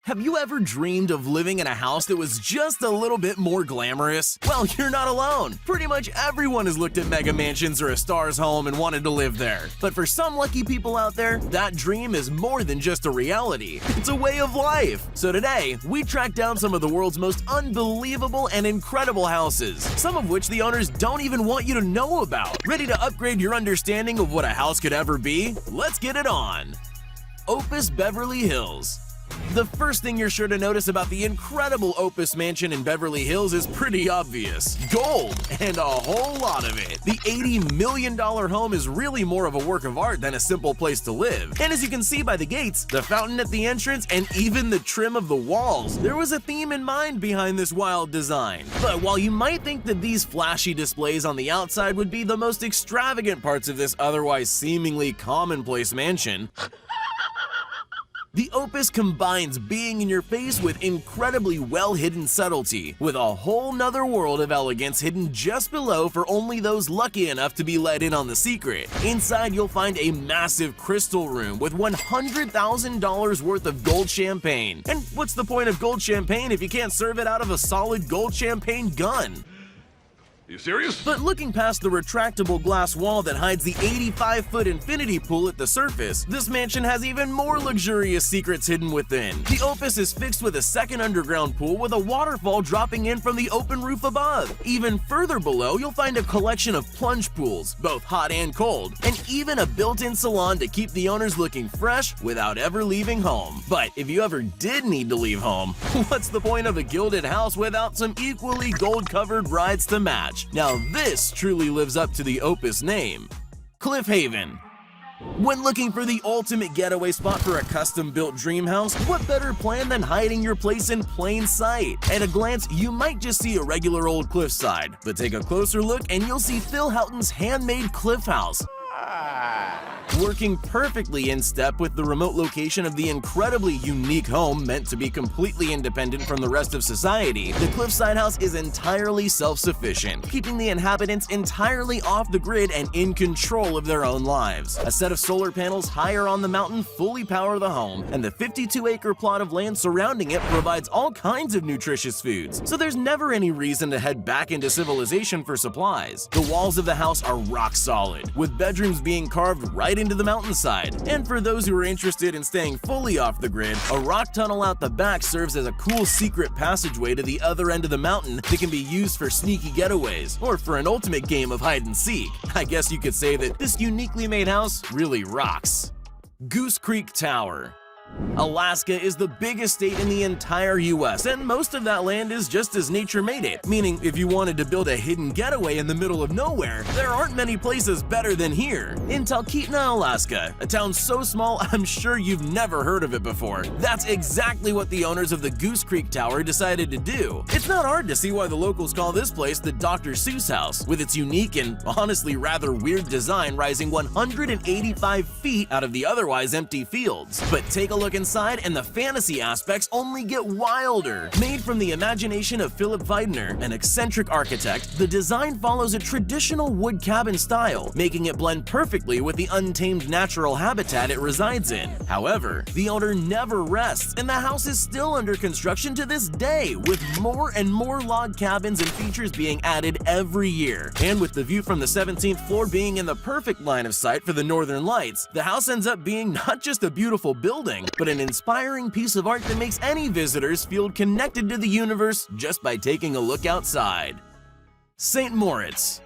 Have you ever dreamed of living in a house that was just a little bit more glamorous? Well, you're not alone. Pretty much everyone has looked at mega mansions or a star's home and wanted to live there. But for some lucky people out there, that dream is more than just a reality. It's a way of life. So today, we tracked down some of the world's most unbelievable and incredible houses, some of which the owners don't even want you to know about. Ready to upgrade your understanding of what a house could ever be? Let's get it on. Opus Beverly Hills. The first thing you're sure to notice about the incredible Opus mansion in Beverly Hills is pretty obvious. Gold, and a whole lot of it. The $80 million home is really more of a work of art than a simple place to live. And as you can see by the gates, the fountain at the entrance, and even the trim of the walls, there was a theme in mind behind this wild design. But while you might think that these flashy displays on the outside would be the most extravagant parts of this otherwise seemingly commonplace mansion, the Opus combines being in your face with incredibly well-hidden subtlety, with a whole nother world of elegance hidden just below for only those lucky enough to be let in on the secret. Inside, you'll find a massive crystal room with $100,000 worth of gold champagne. And what's the point of gold champagne if you can't serve it out of a solid gold champagne gun? You serious? But looking past the retractable glass wall that hides the 85-foot infinity pool at the surface, this mansion has even more luxurious secrets hidden within. The Opus is fixed with a second underground pool with a waterfall dropping in from the open roof above. Even further below, you'll find a collection of plunge pools, both hot and cold, and even a built-in salon to keep the owners looking fresh without ever leaving home. But if you ever did need to leave home, what's the point of a gilded house without some equally gold-covered rides to match? Now this truly lives up to the Opus name. Cliff Haven. When looking for the ultimate getaway spot for a custom-built dream house, what better plan than hiding your place in plain sight? At a glance, you might just see a regular old cliffside, but take a closer look and you'll see Phil Houghton's handmade cliff house, working perfectly in step with the remote location of the incredibly unique home meant to be completely independent from the rest of society. The cliffside house is entirely self-sufficient, keeping the inhabitants entirely off the grid and in control of their own lives. A set of solar panels higher on the mountain fully power the home, and the 52-acre plot of land surrounding it provides all kinds of nutritious foods, so there's never any reason to head back into civilization for supplies. The walls of the house are rock solid, with bedrooms being carved right into the mountainside. And for those who are interested in staying fully off the grid, a rock tunnel out the back serves as a cool secret passageway to the other end of the mountain that can be used for sneaky getaways, or for an ultimate game of hide and seek. I guess you could say that this uniquely made house really rocks. Goose Creek Tower. Alaska is the biggest state in the entire US, and most of that land is just as nature made it, meaning if you wanted to build a hidden getaway in the middle of nowhere, there aren't many places better than here. In Talkeetna, Alaska, a town so small I'm sure you've never heard of it before, that's exactly what the owners of the Goose Creek Tower decided to do. It's not hard to see why the locals call this place the Dr. Seuss House, with its unique and honestly rather weird design rising 185 feet out of the otherwise empty fields. But take a look inside and the fantasy aspects only get wilder. Made from the imagination of Philip Weidner, an eccentric architect, the design follows a traditional wood cabin style, making it blend perfectly with the untamed natural habitat it resides in. However, the owner never rests, and the house is still under construction to this day, with more and more log cabins and features being added every year. And with the view from the 17th floor being in the perfect line of sight for the northern lights, the house ends up being not just a beautiful building, but an inspiring piece of art that makes any visitors feel connected to the universe just by taking a look outside. St. Moritz.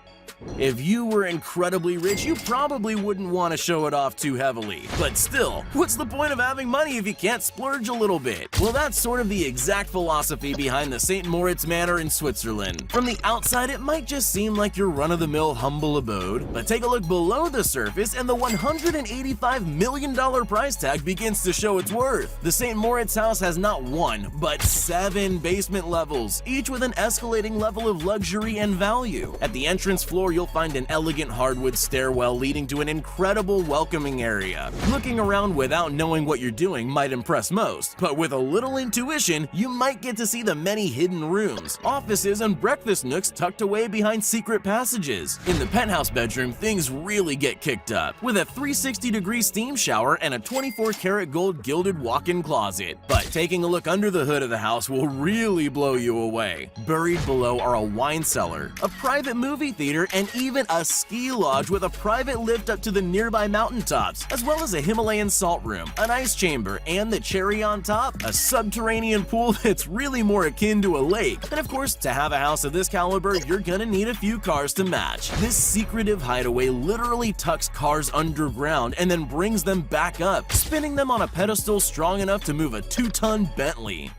If you were incredibly rich, you probably wouldn't want to show it off too heavily. But still, what's the point of having money if you can't splurge a little bit? Well, that's sort of the exact philosophy behind the St. Moritz Manor in Switzerland. From the outside, it might just seem like your run-of-the-mill humble abode, but take a look below the surface and the $185 million price tag begins to show its worth. The St. Moritz house has not one, but 7 basement levels, each with an escalating level of luxury and value. At the entrance floor, you'll find an elegant hardwood stairwell leading to an incredible welcoming area. Looking around without knowing what you're doing might impress most, but with a little intuition, you might get to see the many hidden rooms, offices, and breakfast nooks tucked away behind secret passages. In the penthouse bedroom, things really get kicked up, with a 360-degree steam shower and a 24-karat gold gilded walk-in closet. But taking a look under the hood of the house will really blow you away. Buried below are a wine cellar, a private movie theater, and even a ski lodge with a private lift up to the nearby mountaintops, as well as a Himalayan salt room, an ice chamber, and the cherry on top, a subterranean pool that's really more akin to a lake. And of course, to have a house of this caliber, you're gonna need a few cars to match. This secretive hideaway literally tucks cars underground and then brings them back up, spinning them on a pedestal strong enough to move a 2-ton Bentley.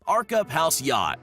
Ark Up House Yacht.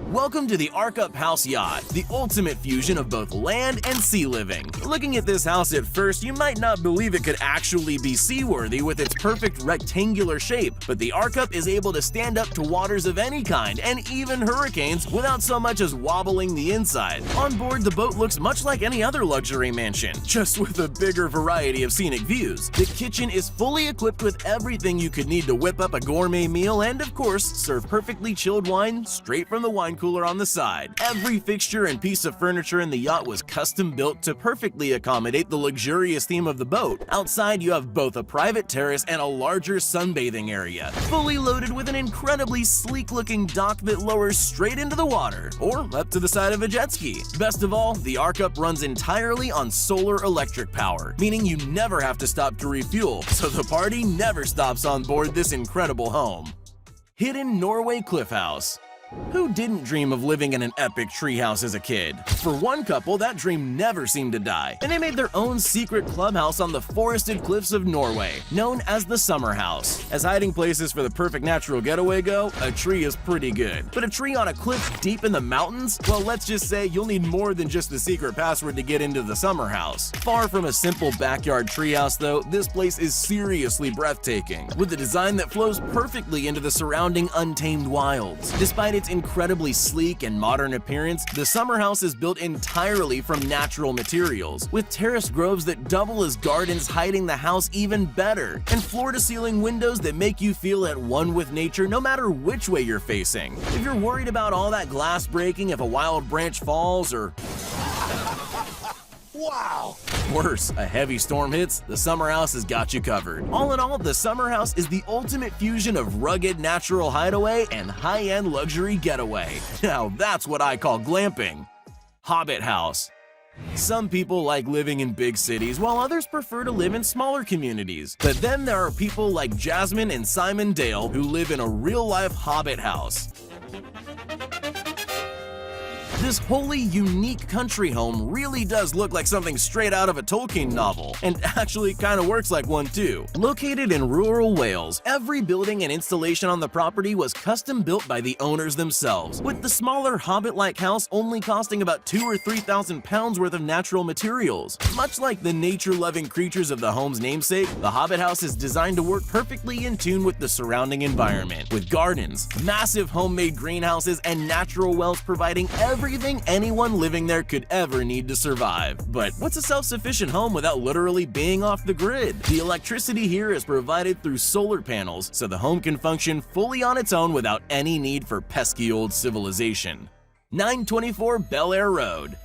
Welcome to the Ark Up House Yacht, the ultimate fusion of both land and sea living. Looking at this house at first, you might not believe it could actually be seaworthy with its perfect rectangular shape, but the Ark Up is able to stand up to waters of any kind and even hurricanes without so much as wobbling the inside. On board, the boat looks much like any other luxury mansion, just with a bigger variety of scenic views. The kitchen is fully equipped with everything you could need to whip up a gourmet meal and, of course, serve perfectly chilled wine straight from the wine cooler on the side. Every fixture and piece of furniture in the yacht was custom built to perfectly accommodate the luxurious theme of the boat. Outside, you have both a private terrace and a larger sunbathing area, fully loaded with an incredibly sleek-looking dock that lowers straight into the water, or up to the side of a jet ski. Best of all, the Ark Up runs entirely on solar electric power, meaning you never have to stop to refuel, so the party never stops on board this incredible home. Hidden Norway Cliff House. Who didn't dream of living in an epic treehouse as a kid? For one couple, that dream never seemed to die, and they made their own secret clubhouse on the forested cliffs of Norway, known as the Summer House. As hiding places for the perfect natural getaway go, a tree is pretty good. But a tree on a cliff deep in the mountains? Well, let's just say you'll need more than just the secret password to get into the Summer House. Far from a simple backyard treehouse though, this place is seriously breathtaking, with a design that flows perfectly into the surrounding untamed wilds. Despite its incredibly sleek and modern appearance, the Summer House is built entirely from natural materials, with terraced groves that double as gardens hiding the house even better, and floor-to-ceiling windows that make you feel at one with nature no matter which way you're facing. If you're worried about all that glass breaking if a wild branch falls, or wow! Worse, a heavy storm hits, the Summer House has got you covered. All in all, the Summer House is the ultimate fusion of rugged natural hideaway and high-end luxury getaway. Now that's what I call glamping. Hobbit House. Some people like living in big cities, while others prefer to live in smaller communities. But then there are people like Jasmine and Simon Dale who live in a real-life Hobbit house. This wholly unique country home really does look like something straight out of a Tolkien novel, and actually kind of works like one too. Located in rural Wales, every building and installation on the property was custom built by the owners themselves, with the smaller Hobbit-like house only costing about £2,000 or £3,000 worth of natural materials. Much like the nature-loving creatures of the home's namesake, the Hobbit house is designed to work perfectly in tune with the surrounding environment, with gardens, massive homemade greenhouses, and natural wells providing everything anyone living there could ever need to survive. But what's a self-sufficient home without literally being off the grid? The electricity here is provided through solar panels, so the home can function fully on its own without any need for pesky old civilization. 924 Bel Air Road.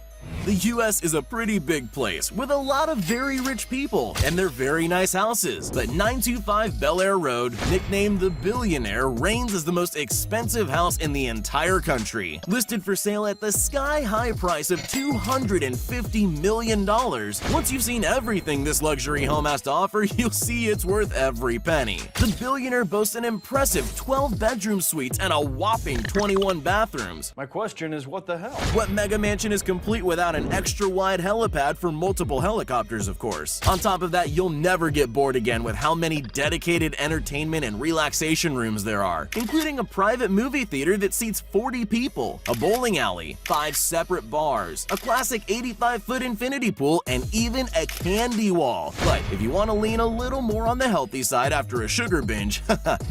The US is a pretty big place with a lot of very rich people and their very nice houses, but 925 Bel Air Road, nicknamed the Billionaire, reigns as the most expensive house in the entire country. Listed for sale at the sky-high price of $250 million. Once you've seen everything this luxury home has to offer, you'll see it's worth every penny. The Billionaire boasts an impressive 12-bedroom suites and a whopping 21 bathrooms. My question is, what the hell? What mega mansion is complete without an extra-wide helipad for multiple helicopters, of course? On top of that, you'll never get bored again with how many dedicated entertainment and relaxation rooms there are, including a private movie theater that seats 40 people, a bowling alley, 5 separate bars, a classic 85-foot infinity pool, and even a candy wall. But if you want to lean a little more on the healthy side after a sugar binge,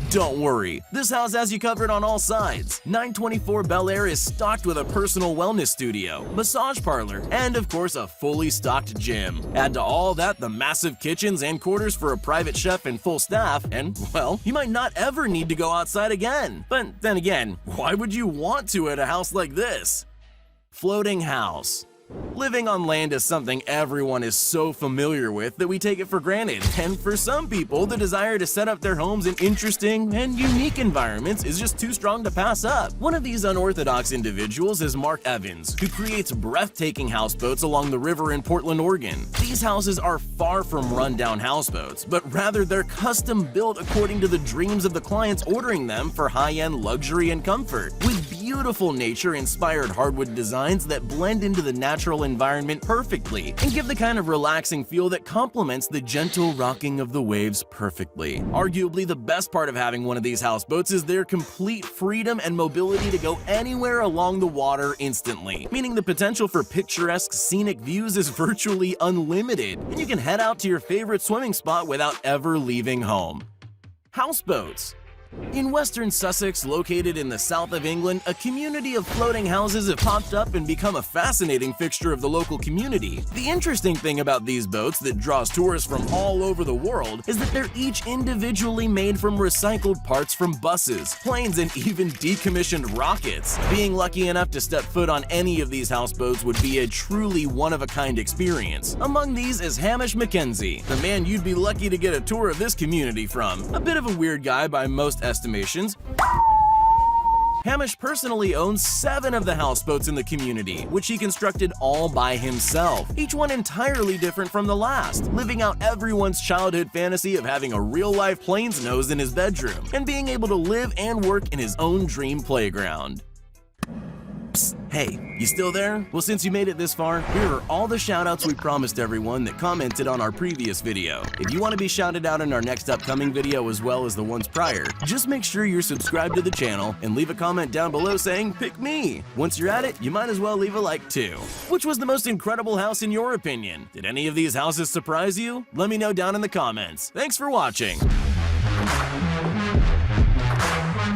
don't worry. This house has you covered on all sides. 924 Bel Air is stocked with a personal wellness studio, massage parlor, trailer, and of course a fully stocked gym. Add to all that the massive kitchens and quarters for a private chef and full staff, and well, you might not ever need to go outside again. But then again, why would you want to at a house like this? Floating house. Living on land is something everyone is so familiar with that we take it for granted, and for some people, the desire to set up their homes in interesting and unique environments is just too strong to pass up. One of these unorthodox individuals is Mark Evans, who creates breathtaking houseboats along the river in Portland, Oregon. These houses are far from rundown houseboats, but rather they're custom built according to the dreams of the clients ordering them for high-end luxury and comfort, with beautiful nature-inspired hardwood designs that blend into the natural environment perfectly and give the kind of relaxing feel that complements the gentle rocking of the waves perfectly. Arguably, the best part of having one of these houseboats is their complete freedom and mobility to go anywhere along the water instantly, meaning the potential for picturesque scenic views is virtually unlimited, and you can head out to your favorite swimming spot without ever leaving home. Houseboats. In western Sussex, located in the south of England, a community of floating houses have popped up and become a fascinating fixture of the local community. The interesting thing about these boats that draws tourists from all over the world is that they're each individually made from recycled parts from buses, planes, and even decommissioned rockets. Being lucky enough to step foot on any of these houseboats would be a truly one-of-a-kind experience. Among these is Hamish Mackenzie, the man you'd be lucky to get a tour of this community from. A bit of a weird guy by most estimations, Hamish personally owns 7 of the houseboats in the community, which he constructed all by himself, each one entirely different from the last, living out everyone's childhood fantasy of having a real-life plane's nose in his bedroom and being able to live and work in his own dream playground. Psst, hey, you still there? Well, since you made it this far, here are all the shoutouts we promised everyone that commented on our previous video. If you want to be shouted out in our next upcoming video as well as the ones prior, just make sure you're subscribed to the channel and leave a comment down below saying, "Pick me." Once you're at it, you might as well leave a like too. Which was the most incredible house in your opinion? Did any of these houses surprise you? Let me know down in the comments. Thanks for watching.